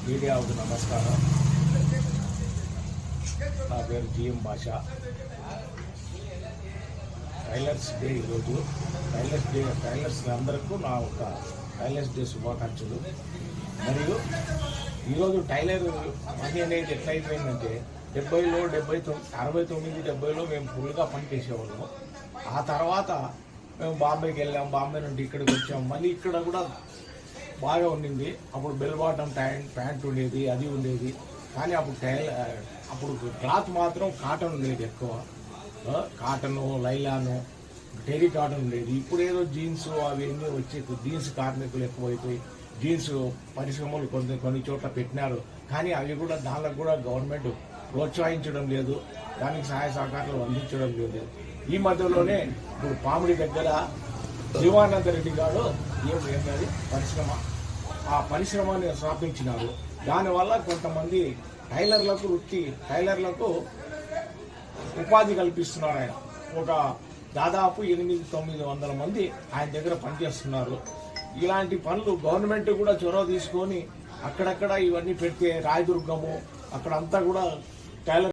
మీడియాకు నమస్కారం. నా పేరు జిఎం భాష. టైలర్స్ డే ఈరోజు. టైలర్స్ అందరికీ నా ఒక టైలర్స్ డే శుభాకాంక్షలు. మరియు ఈరోజు టైలర్ పని అనేది ఎట్లయిపోయిందంటే 70లో 69, 70లో మేము ఫుల్గా పని చేసేవాళ్ళము. ఆ తర్వాత మేము బాంబేకి వెళ్ళాం, బాంబే నుండి ఇక్కడికి వచ్చాం. మళ్ళీ ఇక్కడ కూడా బాగా ఉండింది. అప్పుడు బెల్ బాటమ్ ప్యాంట్ ఉండేది, అది ఉండేది. కానీ అప్పుడు క్లాత్ మాత్రం కాటన్ ఉండేది ఎక్కువ. కాటను, లైలాను, టెరీ కాటన్ ఉండేది. ఇప్పుడు ఏదో జీన్స్ అవన్నీ వచ్చి జీన్స్ కార్మికులు ఎక్కువైపోయి జీన్స్ పరిశ్రమలు కొన్ని చోట్ల పెట్టినారు. కానీ అవి కూడా దానికి కూడా గవర్నమెంట్ ప్రోత్సహించడం లేదు, దానికి సహాయ సహకారాలు అందించడం లేదు. ఈ మధ్యలోనే ఇప్పుడు పామిడి దగ్గర జీవానంద రెడ్డి గారు ఏమది పరిశ్రమ, ఆ పరిశ్రమని స్థాపించినారు. దానివల్ల కొంతమంది టైలర్లకు ఉపాధి కల్పిస్తున్నారు. ఆయన ఒక దాదాపు 800-900 మంది ఆయన దగ్గర పనిచేస్తున్నారు. ఇలాంటి పనులు గవర్నమెంట్ కూడా చొరవ తీసుకొని అక్కడక్కడ ఇవన్నీ పెడితే రాయదుర్గము అక్కడంతా కూడా టైలర్